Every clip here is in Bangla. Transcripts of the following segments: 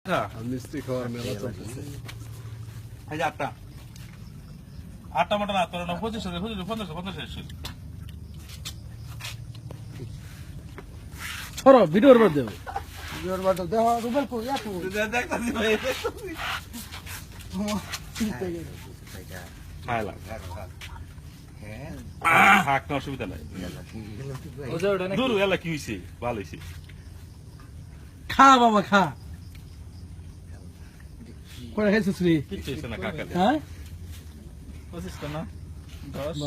মিষ্টি খাওয়ার মেলা চলতেছে। এই যে আটটা মটন আট করে 25 ছড়ো ভিডিওর মধ্যে ভিডিওর মধ্যে দেখো রুবেল কো ইয়া কো দেখতাছি ভাই খাইলাম হাক না অসুবিধা নাই দূর এলা কি হইছে ভালো হইছে খা বাবা খা কোন খাইছিস রে কিচ্ছু হইছে না কাকা হ্যাঁ 25 না 10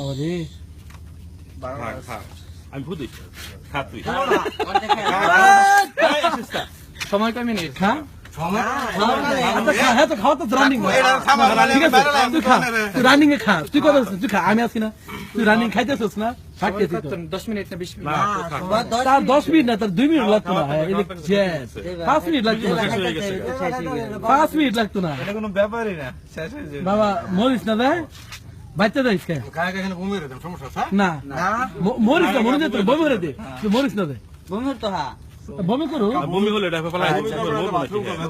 বাবা রে খা আমি ভুদি খা তুই সময় কয় মিনিট খা তো খাওয়া তো রানিং ঠিক আছে তুই খা তুই রানিং এ খা তুই কত তুই খা আমি আছি না তুই রানিং খাইতেছিস না 10 মিনিট না 20 মিনিট তার 10 মিনিট না তার 2 মিনিট লাগতো না 5 মিনিট লাগতো না 5 মিনিট লাগতো না এটা কোনো ব্যাপারই না শেষ হয়ে যাবে বাবা মরিস না রে বাচ্চা যাইস কে কাকা এখানে ঘুমিয়ে রেখেন সমস্যা আছে না মরিস না মরিস না তুই বমি করে দে তুই মরিস না দে বমি করু বমি হলে এটা ফেলা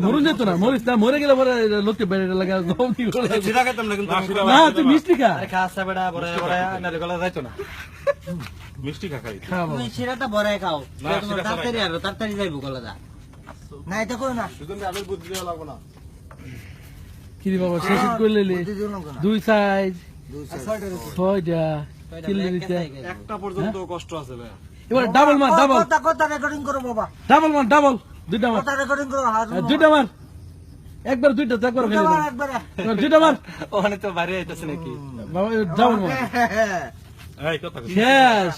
মরুন যেত না মরিস না মরে গেলে পরে লোককে বেড়ে লাগা বমি করে সিধা খেতাম না কিন্তু না তুই মিষ্টি খা খাসা বেড়া বড় বড় না গলা যাইতো না মিষ্টি খাই খা বাবা সেটা বড়াই খাও না, সেটা তাড়াতাড়ি আর তাড়াতাড়ি যাইবো গলাটা না এটা করো না দুজন আবেল বুদ্ধি দেওয়া লাগবে না কি রে বাবা শেষ করে লইলি দুই সাইজ ছয়টা কিলো দিতে একটা পর্যন্ত কষ্ট আছে ভাই এবার ডাবল মার ডাবল কথা রেকর্ডিং করো বাবা ডাবল মার ডাবল দুইটা মার কথা রেকর্ডিং করো দুইটা মার একবার দুইটা তো একবার ফেলে দাও একবারে এবার দুইটা মার ওখানে তো বাইরে আইতাছে নাকি বাবা ডাবল মার এই কথা কই শেষ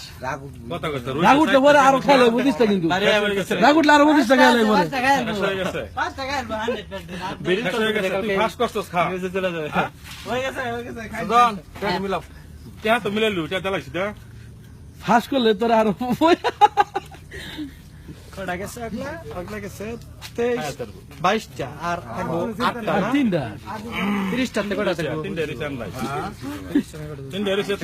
কথা কইছ রাগুটলে পরে আরো খেলে বুঝিস না কিন্তু রাগুটলে আরো বুঝিস না খেলে পরে হয়ে গেছে 5 টাকা 100 বেরি তো হয়ে গেছে তুই ফাস্ট করছস খা চলে যাবে হয়ে গেছে খাই সুজন কেন মিলাও কেন তো মিলাইলু এটা দালাইছি দা ফাঁস করলে তোরা আরো কটা গেছে আগলা গেছে 22টা আর থাকবো 8টা আর না তিনটা 30টা তে কটা থাকবো তিনটা রিসেন্ট লাই তিনটা রিসেন্ট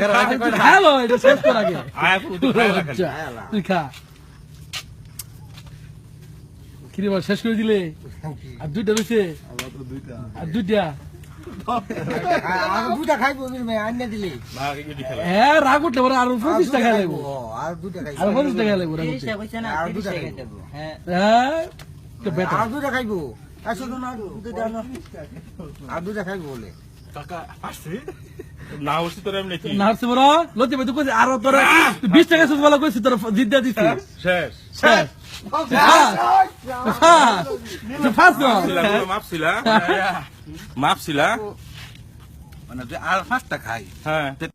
হ্যালো এটা শেষ কর আগে আয় পুরো খাই রাখ আচ্ছা, তুই খা কিরে বল শেষ করে দিলে আর দুইটা রয়েছে আর দুইটা আর দুটা খাইবো আমি আন্না দিলি না কি দিখালা হ্যাঁ রাগ উঠলে পরে আরো 25 টাকা লাগবো আর দুটা খাইবো আরো 25 টাকা লাগবো রাগ উঠলে। 30 কইছে না 30 টাকা দেবো হ্যাঁ হ্যাঁ তো বেটা আর দুটা খাইবো আসো না দুটা না আর দুটা খাইবো বলে টাকা আসছে না হইছে তোর এমনি কি নার্স বড় লতি ভাই তুই কইছিস আরো তোরা 20 টাকা সুদ বলা কইছিস তোর জিদ্দা দিছিস শেষ শেষ তুই ফাস না মাপছিলা মানে আর 5টা খাই হ্যাঁ